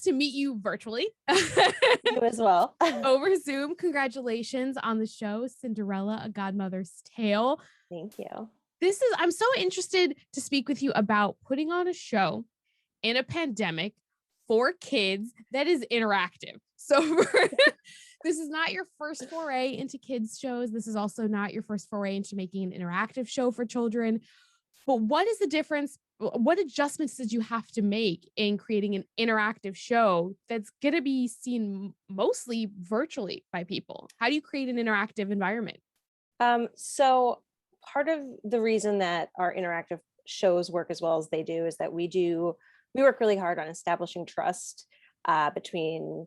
to meet you virtually. You as well. Over Zoom. Congratulations on the show, Cinderella, A Godmother's Tale. Thank you. I'm so interested to speak with you about putting on a show in a pandemic for kids that is interactive. So this is not your first foray into kids shows. This is also not your first foray into making an interactive show for children. But what is the difference? What adjustments did you have to make in creating an interactive show that's going to be seen mostly virtually by people? How do you create an interactive environment? So part of the reason that our interactive shows work as well as they do is that we work really hard on establishing trust between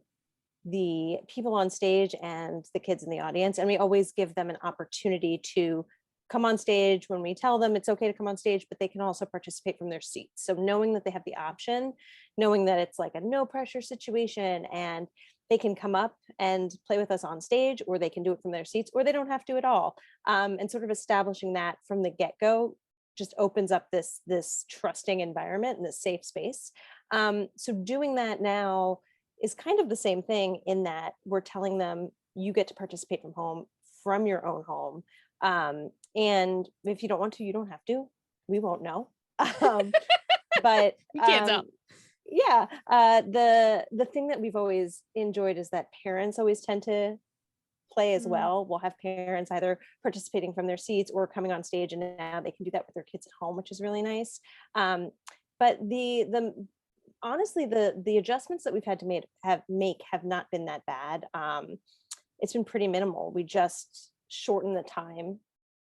the people on stage and the kids in the audience. And we always give them an opportunity to come on stage when we tell them it's okay to come on stage, but they can also participate from their seats. So knowing that they have the option, knowing that it's like a no pressure situation and they can come up and play with us on stage, or they can do it from their seats, or they don't have to at all. And sort of establishing that from the get-go just opens up this trusting environment and this safe space. So doing that now is kind of the same thing in that we're telling them you get to participate from home, from your own home. And if you don't want to, you don't have to. We won't know. But You can't tell. yeah, the thing that we've always enjoyed is that parents always tend to play as well. We'll have parents either participating from their seats or coming on stage, and now they can do that with their kids at home, which is really nice. But honestly, the adjustments that we've had to make have not been that bad. It's been pretty minimal. We just shortened the time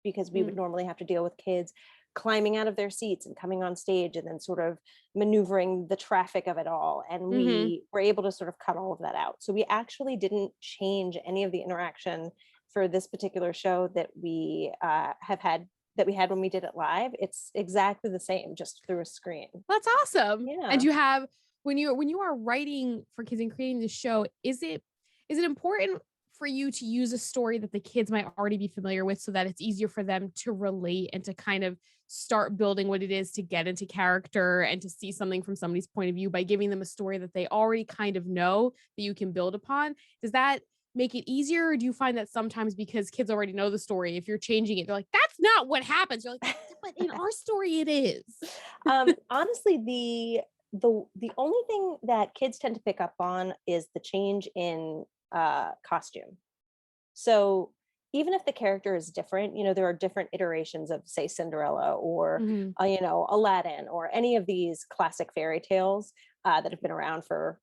because we would normally have to deal with kids climbing out of their seats and coming on stage and then sort of maneuvering the traffic of it all. And we were able to sort of cut all of that out. So we actually didn't change any of the interaction for this particular show that we that we had when we did it live. It's exactly the same, just through a screen. That's awesome. Yeah. And you have, when you are writing for kids and creating the show, is it important for you to use a story that the kids might already be familiar with so that it's easier for them to relate and to kind of start building what it is to get into character and to see something from somebody's point of view by giving them a story that they already kind of know that you can build upon? Does that make it easier? Or do you find that sometimes because kids already know the story, if you're changing it, they're like, that's not what happens. You're like, but in our story it is. Honestly, the only thing that kids tend to pick up on is the change in costume. So even if the character is different, there are different iterations of, say, Cinderella or Aladdin or any of these classic fairy tales that have been around for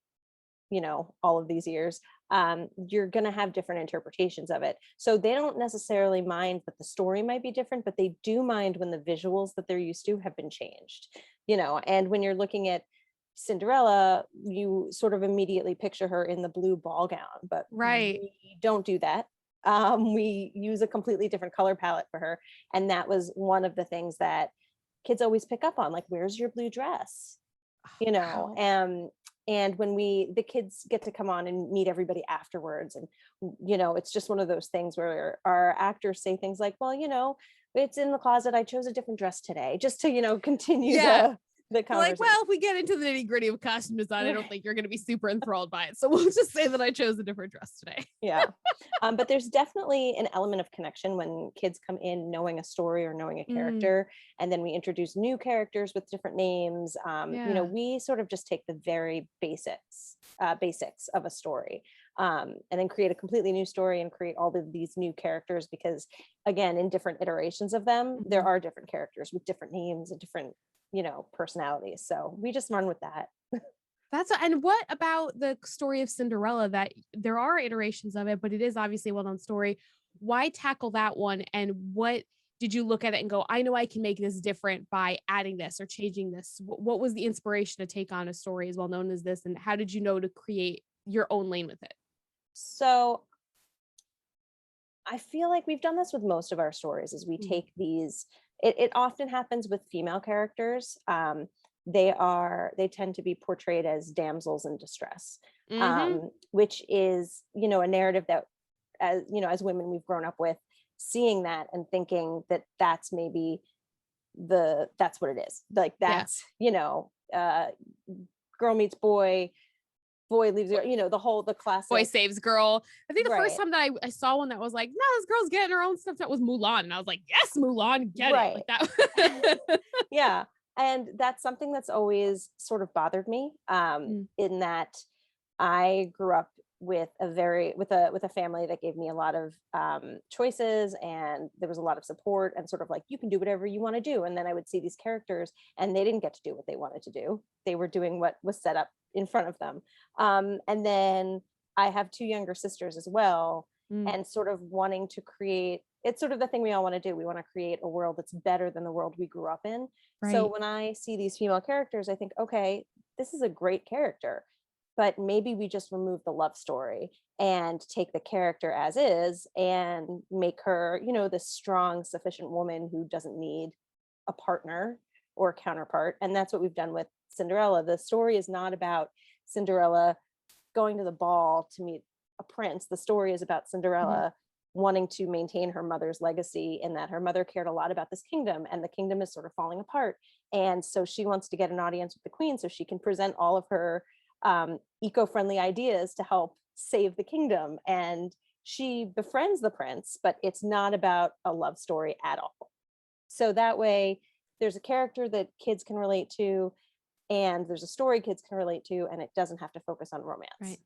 all of these years. You're going to have different interpretations of it. So they don't necessarily mind that the story might be different, but they do mind when the visuals that they're used to have been changed. And when you're looking at Cinderella, you sort of immediately picture her in the blue ball gown, but we don't do that. We use a completely different color palette for her. And that was one of the things that kids always pick up on, like, where's your blue dress? Wow. And when the kids get to come on and meet everybody afterwards, and it's just one of those things where our actors say things like, well, it's in the closet, I chose a different dress today, just to continue the conversation. Like, well, if we get into the nitty gritty of costume design, I don't think you're going to be super enthralled by it. So we'll just say that I chose a different dress today. Yeah. But there's definitely an element of connection when kids come in knowing a story or knowing a character, and then we introduce new characters with different names. We sort of just take the very basics of a story, and then create a completely new story and create all of these new characters, because again, in different iterations of them, there are different characters with different names and different personalities. So we just run with that. And what about the story of Cinderella, that there are iterations of it, but it is obviously a well-known story? Why tackle that one? And what did you look at it and go, I know I can make this different by adding this or changing this? What was the inspiration to take on a story as well known as this? And how did you know to create your own lane with it? So I feel like we've done this with most of our stories, is we take these, it often happens with female characters. They tend to be portrayed as damsels in distress, which is, a narrative that, as women, we've grown up with, seeing that and thinking that that's maybe that's what it is. Like, that's, girl meets boy, boy leaves the, the Boy classic. saves girl. I think the first Right. time that I saw one that was like, no, this girl's getting her own stuff, that was Mulan. And I was like, yes, Mulan, get it. Right. Like that. Yeah. And that's something that's always sort of bothered me, Mm, in that I grew up with a family that gave me a lot of choices, and there was a lot of support, and sort of like, you can do whatever you want to do. And then I would see these characters and they didn't get to do what they wanted to do. They were doing what was set up in front of them. And then I have two younger sisters as well, mm, and sort of wanting to create, it's sort of the thing we all want to do. We want to create a world that's better than the world we grew up in. So right. when I see these female characters, I think, okay, this is a great character, but maybe we just remove the love story and take the character as is and make her, this strong, sufficient woman who doesn't need a partner or a counterpart. And that's what we've done with Cinderella. The story is not about Cinderella going to the ball to meet a prince. The story is about Mhm. Cinderella wanting to maintain her mother's legacy, in that her mother cared a lot about this kingdom, and the kingdom is sort of falling apart. And so she wants to get an audience with the queen so she can present all of her eco-friendly ideas to help save the kingdom. And she befriends the prince, but it's not about a love story at all. So that way, there's a character that kids can relate to, and there's a story kids can relate to, and it doesn't have to focus on Right. romance.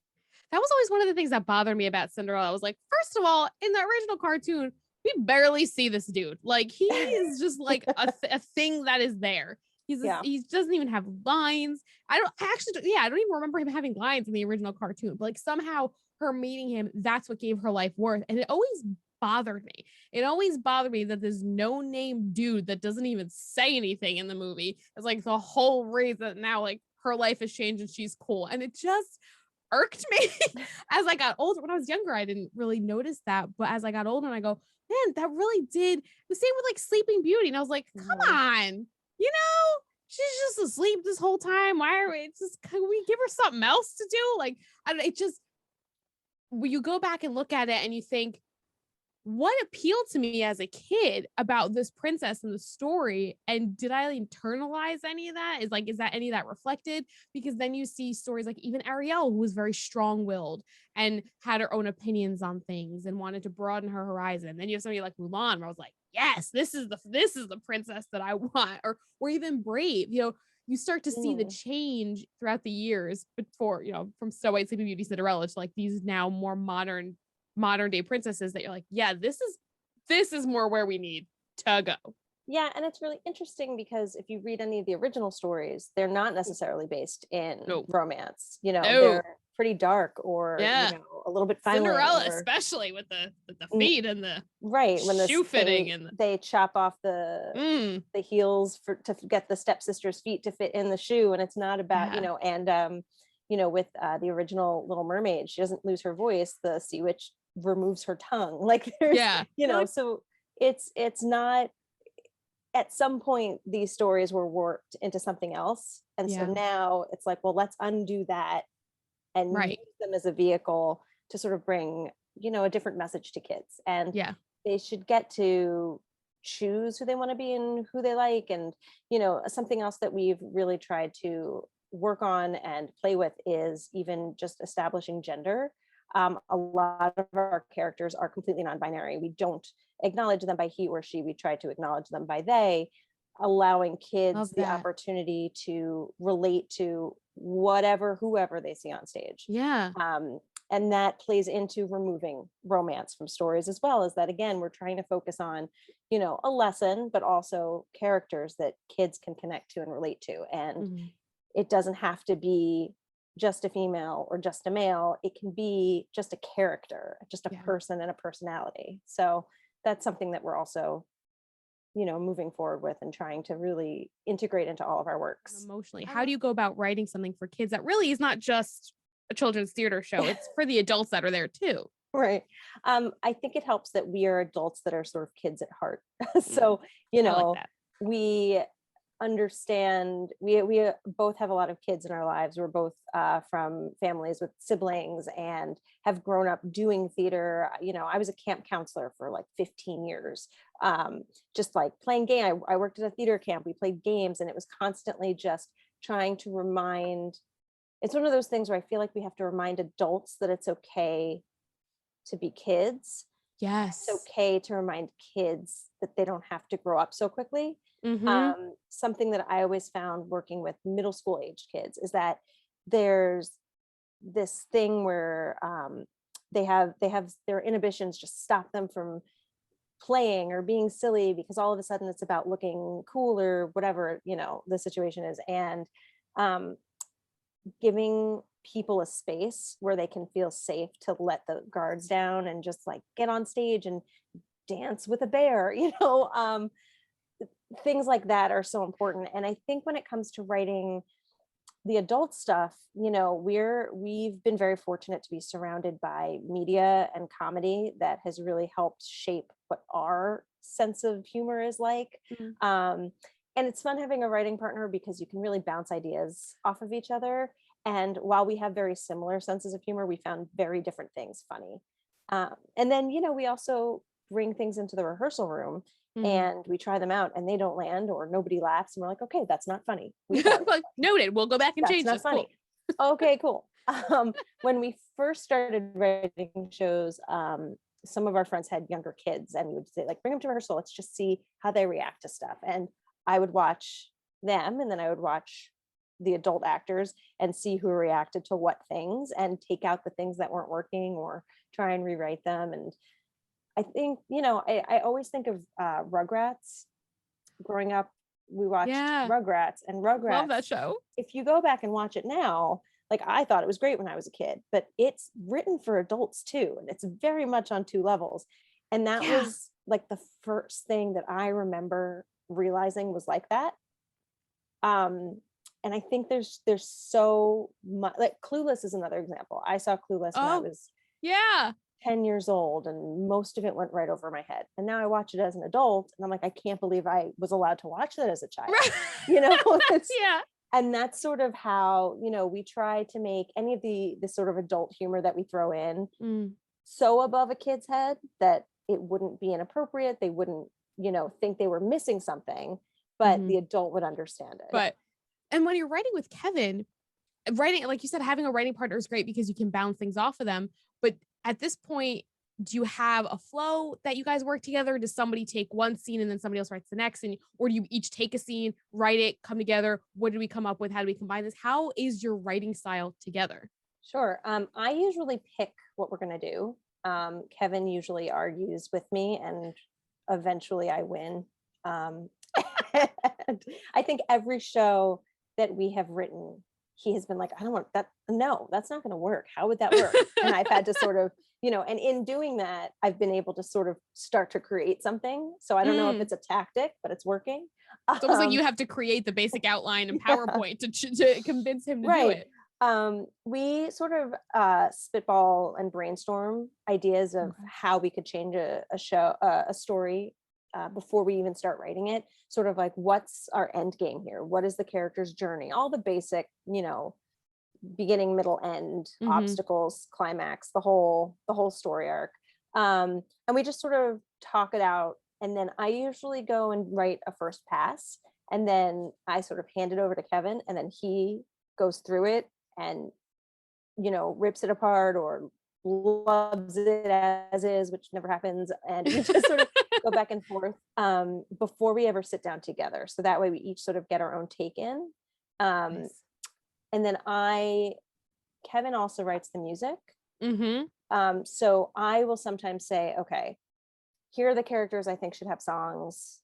That was always one of the things that bothered me about Cinderella. I was like, first of all, in the original cartoon, we barely see this dude. Like, he is just like a thing that is there. Yeah. He doesn't even have lines. I don't even remember him having lines in the original cartoon. But like, somehow her meeting him, that's what gave her life worth. And it always bothered me. It always bothered me that this no name dude that doesn't even say anything in the movie is like the whole reason now, like, her life has changed and she's cool. And it just irked me as I got older. When I was younger, I didn't really notice that. But as I got older, and I go, man, that really did the same with like Sleeping Beauty. And I was like, come Mhm. on, she's just asleep this whole time. Why are we just, can we give her something else to do? Like, I don't, it just, when you go back and look at it and you think, what appealed to me as a kid about this princess and the story, and did I internalize any of that? Is that any of that reflected? Because then you see stories like even Ariel, who was very strong-willed and had her own opinions on things and wanted to broaden her horizon. Then you have somebody like Mulan, where I was like, yes, this is the princess that I want. Or even Brave. You start to see the Mhm. change throughout the years before, from Snow White, Sleeping Beauty, Cinderella to like these now more modern day princesses, that you're like, yeah, this is more where we need to go. Yeah, and it's really interesting because if you read any of the original stories, they're not necessarily based in No, romance. no, They're pretty dark, or, yeah. a little bit violent, Cinderella, or especially with the mm, feet and the right, when shoe this fitting and they chop off the mm, heels to get the stepsister's feet to fit in the shoe, and it's not about, yeah, and with the original Little Mermaid, she doesn't lose her voice. The sea witch removes her tongue. Like, there's, yeah. You're like, so it's not, at some point these stories were warped into something else, and so yeah, now it's like, well, let's undo that and use right, them as a vehicle to sort of bring, a different message to kids. And yeah, they should get to choose who they want to be and who they like. And something else that we've really tried to work on and play with is even just establishing gender. A lot of our characters are completely non-binary. We don't acknowledge them by he or she. We try to acknowledge them by they, allowing kids love the that. opportunity to relate to whoever they see on stage. Yeah, um, and that plays into removing romance from stories, as well as that, again, we're trying to focus on, a lesson, but also characters that kids can connect to and relate to. And mhm, it doesn't have to be just a female or just a male. It can be just a character, just a yeah. person and a personality. So that's something that we're also, moving forward with and trying to really integrate into all of our works. Emotionally, how do you go about writing something for kids that really is not just a children's theater show? It's for the adults that are there too. Right. I think it helps that we are adults that are sort of kids at heart. Mm, So, I like that. we understand, we both have a lot of kids in our lives. We're both from families with siblings and have grown up doing theater. I was a camp counselor for like 15 years. Just like playing game. I worked at a theater camp. We played games, and it was constantly just trying to remind it's one of those things where I feel like we have to remind adults that it's okay to be kids. It's Yes. okay to remind kids that they don't have to grow up so quickly. Mm-hmm. Something that I always found working with middle school age kids is that there's this thing where they have their inhibitions just stop them from playing or being silly, because all of a sudden it's about looking cool or whatever, the situation is. And um, giving people a space where they can feel safe to let the guards down and just like get on stage and dance with a bear, things like that are so important. And I think when it comes to writing the adult stuff, we've been very fortunate to be surrounded by media and comedy that has really helped shape what our sense of humor is like. Mhm. And it's fun having a writing partner because you can really bounce ideas off of each other. And while we have very similar senses of humor, we found very different things funny. And then, we also bring things into the rehearsal room Mm. and we try them out and they don't land or nobody laughs. And we're like, okay, that's not funny. We tried. Like, noted. We'll go back and That's change not this. funny. Cool. Okay, cool. When we first started writing shows, some of our friends had younger kids and we would say, like, bring them to rehearsal. Let's just see how they react to stuff. And I would watch them and then I would watch the adult actors and see who reacted to what things and take out the things that weren't working or try and rewrite them. And I think, I always think of Rugrats. Growing up, we watched Yeah. Rugrats, and Love that Rugrats, show. if you go back and watch it now, like I thought it was great when I was a kid, but it's written for adults too. And it's very much on two levels. And that Yeah. was like the first thing that I remember realizing was like that. And I think there's so much, like Clueless is another example. I saw Clueless when I Oh, was yeah. 10 years old and most of it went right over my head. And now I watch it as an adult and I'm like, I can't believe I was allowed to watch that as a child. It's, Yeah. and that's sort of how, we try to make any of the sort of adult humor that we throw in Mm. so above a kid's head that it wouldn't be inappropriate. They wouldn't, think they were missing something, but the adult would understand it. But, and when you're writing with Kevin, writing, like you said, having a writing partner is great because you can bounce things off of them. But at this point, do you have a flow that you guys work together? Does somebody take one scene and then somebody else writes the next? Or do you each take a scene, write it, come together? What did we come up with? How do we combine this? How is your writing style together? Sure. I usually pick what we're going to do. Kevin usually argues with me and eventually I win. And I think every show that we have written, he has been like, I don't want that. No, that's not going to work. How would that work? And I've had to sort of, and in doing that, I've been able to sort of start to create something. So I don't know if it's a tactic, but it's working. It's almost like you have to create the basic outline in PowerPoint to convince him to do Right. it. We sort of spitball and brainstorm ideas of how we could change a show, a story before we even start writing it. Sort of like, what's our end game here? What is the character's journey? All the basic, beginning, middle, end, obstacles, climax, the whole story arc. And we just sort of talk it out. And then I usually go and write a first pass. And then I sort of hand it over to Kevin and then he goes through it and, rips it apart or loves it as is, which never happens. And we just sort of go back and forth before we ever sit down together. So that way we each sort of get our own take in. Nice. And then Kevin also writes the music. Mm-hmm. So I will sometimes say, okay, here are the characters I think should have songs.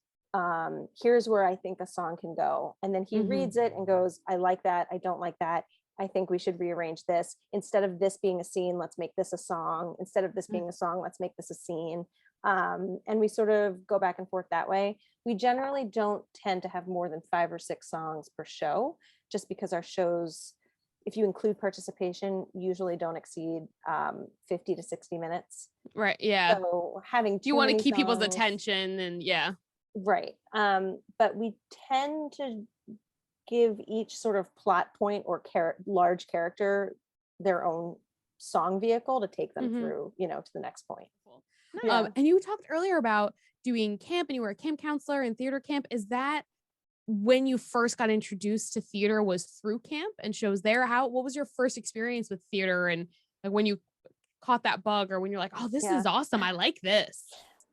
Here's where I think a song can go. And then he reads it and goes, I like that. I don't like that. I think we should rearrange this. Instead of this being a scene, let's make this a song. Instead of this being a song, let's make this a scene. And we sort of go back and forth that way. We generally don't tend to have more than 5 or 6 songs per show, just because our shows, if you include participation, usually don't exceed 50 to 60 minutes. Right. Yeah. So having you want to keep songs, people's attention and yeah. Right. But we tend to give each sort of plot point or large character their own song vehicle to take them through, to the next point. And you talked earlier about doing camp and you were a camp counselor and theater camp. Is that when you first got introduced to theater was through camp and shows there. What was your first experience with theater, and like when you caught that bug, or when you're like, oh, this Yeah. is awesome, I like this?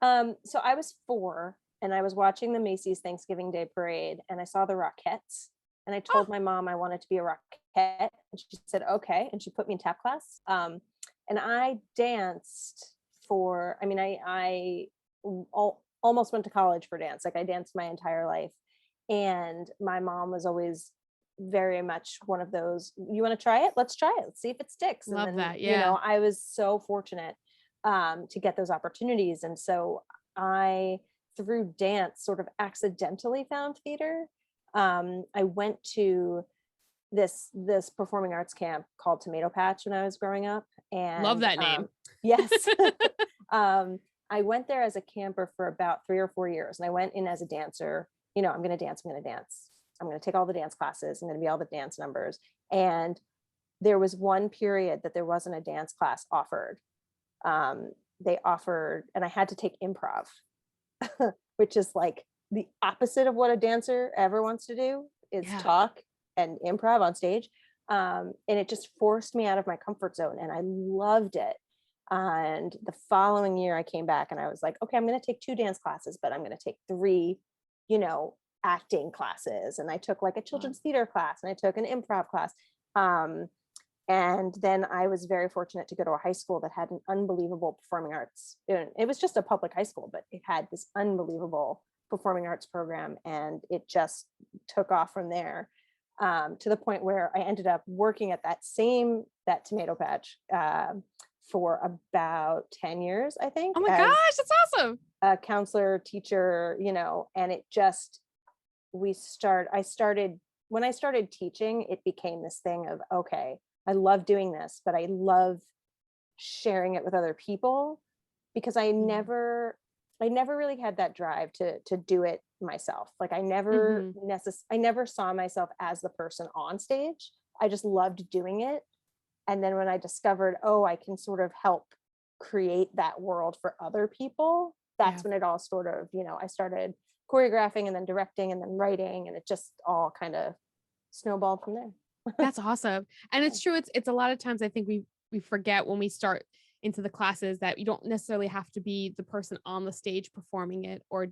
So I was 4 and I was watching the Macy's Thanksgiving Day Parade and I saw the Rockettes and I Oh, told my mom I wanted to be a Rockette and she said, okay. And she put me in tap class. And I danced for, I mean, I almost went to college for dance. Like I danced my entire life. And my mom was always very much one of those, you want to try it? Let's try it. Let's see if it sticks. And love then, that. Yeah. I was so fortunate to get those opportunities. And so I, through dance, sort of accidentally found theater. I went to this performing arts camp called Tomato Patch when I was growing up. Love And that name. yes, I went there as a camper for about 3 or 4 years. And I went in as a dancer. I'm going to dance. I'm going to dance. I'm going to take all the dance classes. I'm going to be all the dance numbers. And there was one period that there wasn't a dance class offered. They offered, and I had to take improv, which is like the opposite of what a dancer ever wants to do, is Yeah. talk and improv on stage. And it just forced me out of my comfort zone and I loved it. And the following year I came back and I was like, okay, I'm going to take 2 dance classes, but I'm going to take 3, acting classes. And I took like a children's theater class and I took an improv class. And then I was very fortunate to go to a high school that had an unbelievable performing arts. It was just a public high school, but it had this unbelievable performing arts program. And it just took off from there, to the point where I ended up working at that Tomato Patch for about 10 years, I think, Oh my as gosh, that's awesome. a counselor, teacher, and it just, when I started teaching, it became this thing of, okay, I love doing this, but I love sharing it with other people, because I never really had that drive to do it myself. Like I never saw myself as the person on stage. I just loved doing it. And then when I discovered, oh, I can sort of help create that world for other people, that's when it all sort of, I started choreographing and then directing and then writing, and it just all kind of snowballed from there. That's awesome. And it's true. It's a lot of times I think we forget when we start into the classes that you don't necessarily have to be the person on the stage performing it or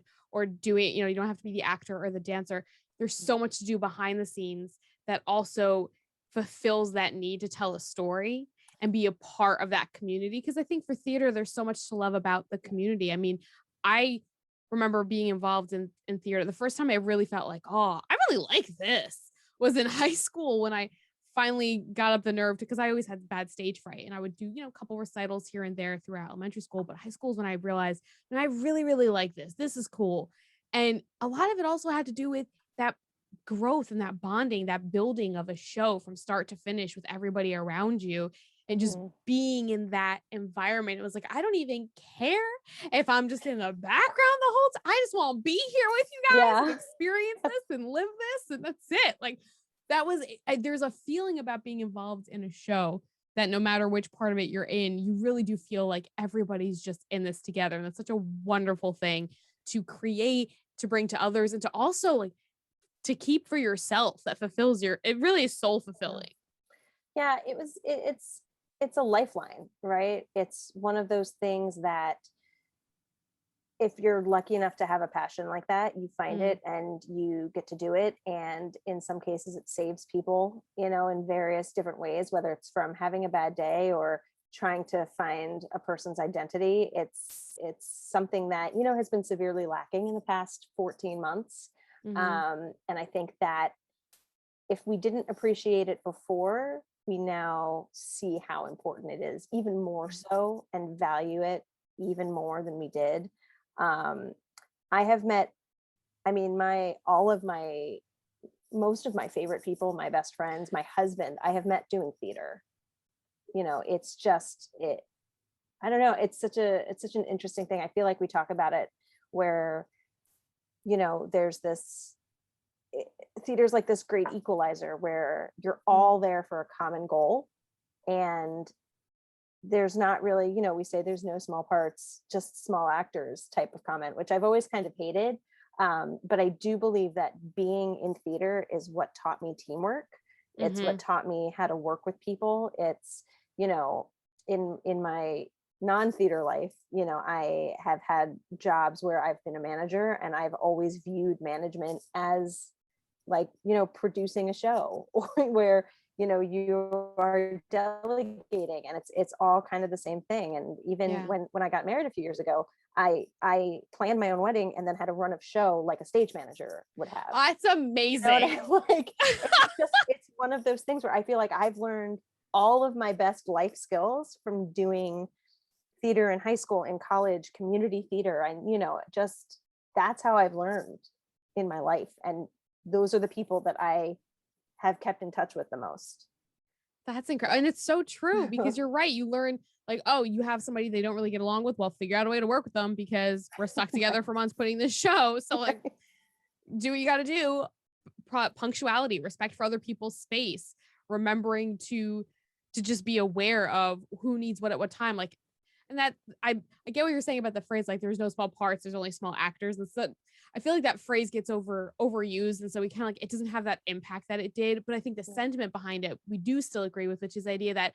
doing, you don't have to be the actor or the dancer. There's so much to do behind the scenes that also fulfills that need to tell a story and be a part of that community. Because I think for theater, there's so much to love about the community. I mean, I remember being involved in theater. The first time I really felt like, oh, I really like this was in high school, when I finally got up the nerve because I always had bad stage fright, and I would do, a couple recitals here and there throughout elementary school. But high school is when I realized, I really, really like this. This is cool. And a lot of it also had to do with that growth and that bonding, that building of a show from start to finish with everybody around you, and just being in that environment. It was like, I don't even care if I'm just in the background the whole time. I just want to be here with you guys and experience this and live this. And that's it. Like there's a feeling about being involved in a show that no matter which part of it you're in, you really do feel like everybody's just in this together. And that's such a wonderful thing to create, to bring to others, and to also like to keep for yourself, that fulfills it really is soul fulfilling. Yeah, it's a lifeline, right? It's one of those things that if you're lucky enough to have a passion like that, you find it and you get to do it. And in some cases it saves people, in various different ways, whether it's from having a bad day or trying to find a person's identity. It's something that, has been severely lacking in the past 14 months. And I think that if we didn't appreciate it before, we now see how important it is, even more so, and value it even more than we did. I have met, most of my favorite people, my best friends, my husband, I have met doing theater. It's just, I don't know. It's such an interesting thing. I feel like we talk about it where, there's this, theater's like this great equalizer where you're all there for a common goal, and there's not really, we say there's no small parts, just small actors type of comment, which I've always kind of hated. But I do believe that being in theater is what taught me teamwork. It's what taught me how to work with people. It's, you know, in my non-theater life, you know, I have had jobs where I've been a manager, and I've always viewed management as like, you know, producing a show or where, you know, you are delegating, and it's all kind of the same thing. And even Yeah. when I got married a few years ago, I planned my own wedding and then had a run of show like a stage manager would have. Oh, that's You know what amazing. like, it's one of those things where I feel like I've learned all of my best life skills from doing theater in high school, in college, community theater. And, you know, just that's how I've learned in my life. And those are the people that I have kept in touch with the most. That's incredible. And it's so true because you're right. You learn like, oh, you have somebody they don't really get along with. Well, figure out a way to work with them because we're stuck together for months putting this show. So like, do what you got to do. Punctuality, respect for other people's space, remembering to just be aware of who needs what at what time. Like, and that I get what you're saying about the phrase, like there's no small parts, there's only small actors. And so I feel like that phrase gets overused. And so we kind of like, it doesn't have that impact that it did. But I think the sentiment behind it, we do still agree with, which is the idea that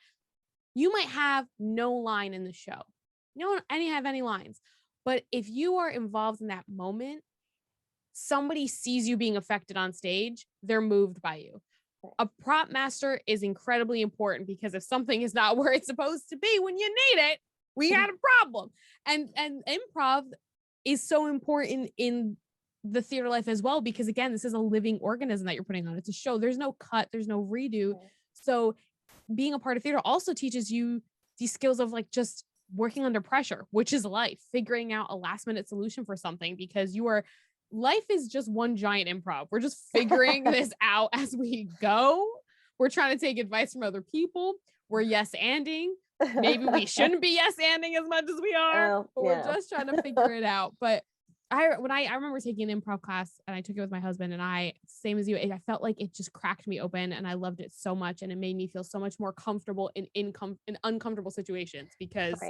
you might have no line in the show. You don't have any lines. But if you are involved in that moment, somebody sees you being affected on stage, they're moved by you. A prop master is incredibly important because if something is not where it's supposed to be when you need it, we got a problem. And improv is so important in the theater life as well, because again, this is a living organism that you're putting on. It's a show. There's no cut, there's no redo. So being a part of theater also teaches you these skills of like just working under pressure, which is life, figuring out a last minute solution for something, because life is just one giant improv. We're just figuring this out as we go. We're trying to take advice from other people. We're yes-anding. Maybe we shouldn't be yes-anding as much as we are, but we're just trying to figure it out. But I remember taking an improv class, and I took it with my husband, and same as you, I felt like it just cracked me open, and I loved it so much, and it made me feel so much more comfortable in uncomfortable situations, because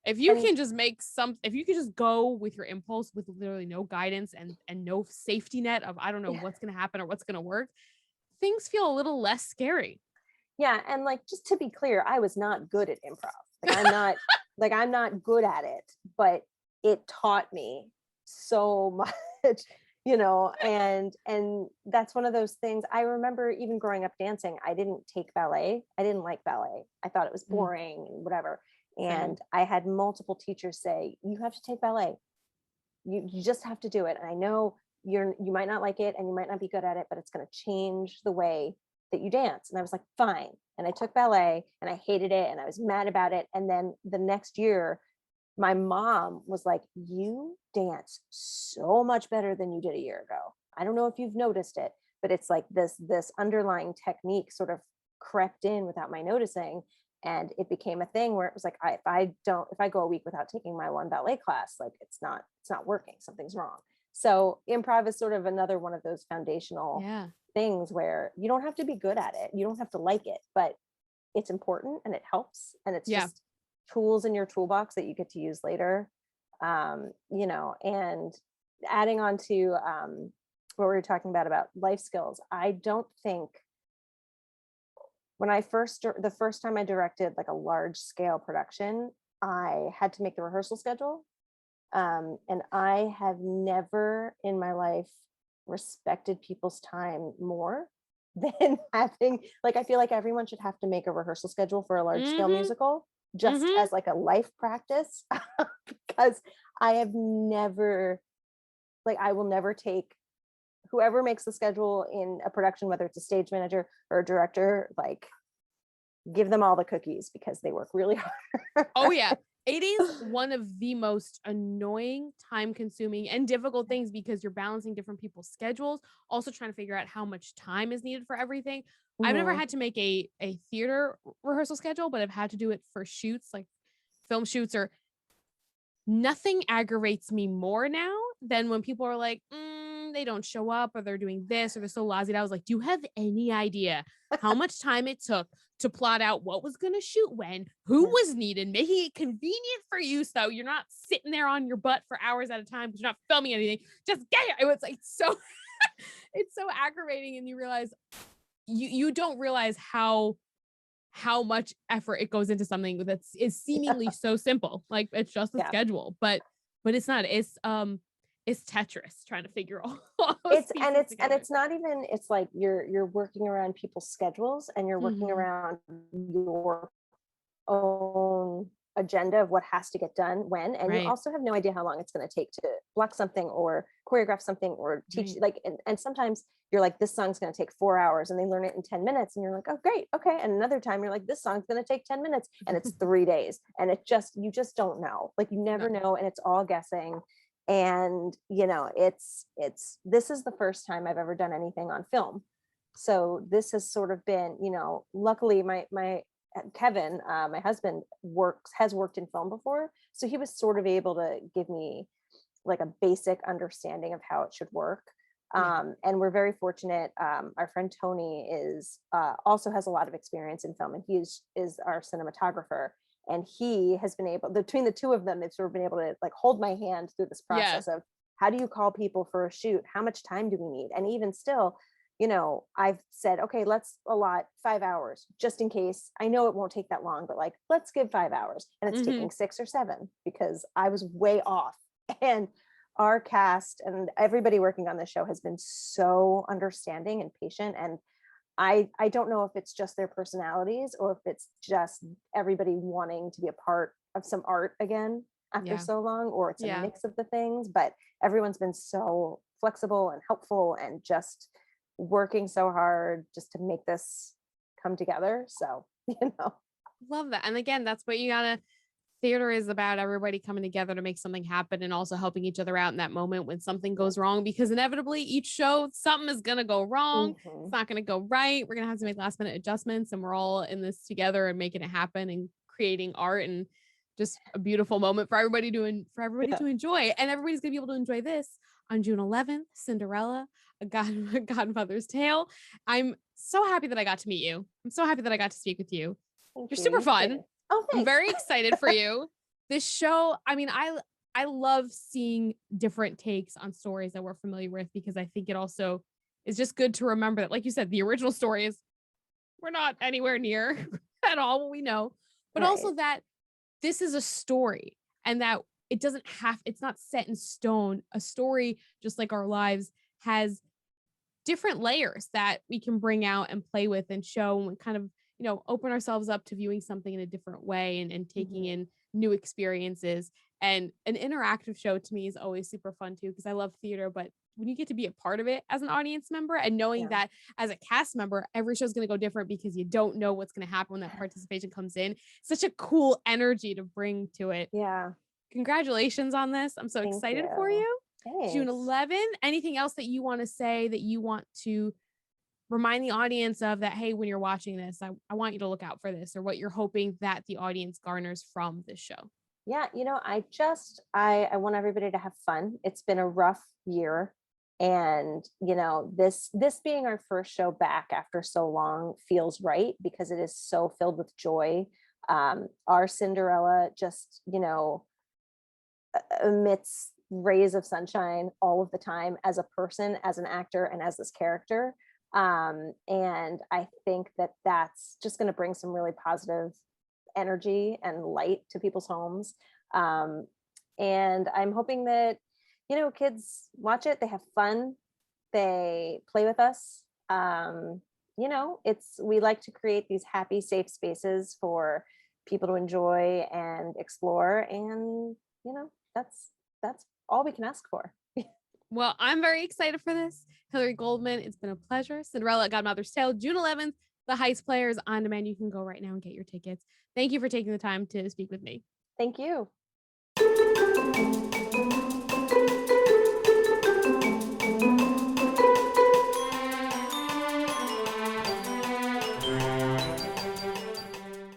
if you can just if you can just go with your impulse with literally no guidance and no safety net of, I don't know what's going to happen or what's going to work, things feel a little less scary. Yeah. And like, just to be clear, I was not good at improv. Like I'm not good at it, but it taught me so much, you know, and that's one of those things. I remember even growing up dancing, I didn't take ballet. I didn't like ballet. I thought it was boring and whatever. And I had multiple teachers say, you have to take ballet. You just have to do it. And I know you might not like it and you might not be good at it, but it's going to change the way that you dance. And I was like, fine. And I took ballet and I hated it and I was mad about it. And then the next year, my mom was like, you dance so much better than you did a year ago. I don't know if you've noticed it, but it's like this underlying technique sort of crept in without my noticing. And it became a thing where it was like, if I go a week without taking my one ballet class, like it's not working, something's wrong. So improv is sort of another one of those foundational things where you don't have to be good at it. You don't have to like it, but it's important and it helps. And it's just tools in your toolbox that you get to use later. You know, and adding on to what we were talking about life skills, I don't think when the first time I directed like a large scale production, I had to make the rehearsal schedule. And I have never in my life respected people's time more than having, like, I feel like everyone should have to make a rehearsal schedule for a large scale musical, just as like a life practice, because I will never take whoever makes the schedule in a production, whether it's a stage manager or a director, like give them all the cookies because they work really hard. Oh yeah. It is one of the most annoying, time consuming and difficult things because you're balancing different people's schedules, also trying to figure out how much time is needed for everything. I've never had to make a theater rehearsal schedule, but I've had to do it for shoots, like film shoots, or nothing aggravates me more now than when people are like, they don't show up, or they're doing this, or they're so lousy. I was like, do you have any idea how much time it took to plot out what was going to shoot when, who was needed, making it convenient for you so you're not sitting there on your butt for hours at a time because you're not filming anything. Just get it. It was like so it's so aggravating, and you realize you don't realize how much effort it goes into something that is seemingly so simple. Like it's just a schedule, but it's not. It's Tetris trying to figure all those it's and pieces it's together. and it's not even, it's like you're working around people's schedules, and you're working around your own agenda of what has to get done when, and you also have no idea how long it's going to take to block something or choreograph something or teach like, and sometimes you're like, this song's going to take 4 hours, and they learn it in 10 minutes, and you're like, oh great, okay. And another time you're like, this song's going to take 10 minutes, and it's 3 days, and you just don't know, like you never know, and it's all guessing. And it's this is the first time I've ever done anything on film, so this has sort of been, luckily my Kevin, my husband, has worked in film before, so he was sort of able to give me like a basic understanding of how it should work. And we're very fortunate. Our friend Tony is also has a lot of experience in film, and he is our cinematographer, and he has been able, between the two of them, they've sort of been able to like hold my hand through this process of, how do you call people for a shoot, how much time do we need, and even still, I've said, okay, let's allot 5 hours just in case. I know it won't take that long, but like, let's give 5 hours. And it's taking 6 or 7 because I was way off. And our cast and everybody working on the show has been so understanding and patient. And I don't know if it's just their personalities or if it's just everybody wanting to be a part of some art again after so long, or it's a mix of the things, but everyone's been so flexible and helpful and just working so hard just to make this come together. So, love that. And again, that's what you gotta, theater is about, everybody coming together to make something happen, and also helping each other out in that moment when something goes wrong, because inevitably each show, something is going to go wrong. It's not going to go right. We're going to have to make last minute adjustments, and we're all in this together and making it happen and creating art, and just a beautiful moment for everybody to enjoy. And everybody's going to be able to enjoy this on June 11th, Cinderella, a Godmother's Tale. I'm so happy that I got to meet you. I'm so happy that I got to speak with you. You're super fun. Oh, thanks. I'm very excited for you. This show, I mean, I love seeing different takes on stories that we're familiar with, because I think it also is just good to remember that, like you said, the original stories, we're not anywhere near at all what we know, but also that this is a story, and that it's not set in stone. A story, just like our lives, has different layers that we can bring out and play with and show, and kind of, open ourselves up to viewing something in a different way, and taking in new experiences. And an interactive show to me is always super fun too, because I love theater, but when you get to be a part of it as an audience member, and knowing that as a cast member, every show is going to go different because you don't know what's going to happen when that participation comes in. Such a cool energy to bring to it. Yeah. Congratulations on this. I'm so excited for you. Thanks. June 11th. Anything else that you want to say, that you want to remind the audience of, that, hey, when you're watching this, I want you to look out for this, or what you're hoping that the audience garners from this show? Yeah, I want everybody to have fun. It's been a rough year. And, this being our first show back after so long feels right, because it is so filled with joy. Our Cinderella just, emits rays of sunshine all of the time, as a person, as an actor, and as this character. And I think that that's just going to bring some really positive energy and light to people's homes. And I'm hoping that, kids watch it, they have fun, they play with us. We like to create these happy, safe spaces for people to enjoy and explore. And, that's all we can ask for. Well, I'm very excited for this. Hilary Goldman, it's been a pleasure. Cinderella, Godmother's Tale, June 11th. The Heist Players on demand. You can go right now and get your tickets. Thank you for taking the time to speak with me. Thank you.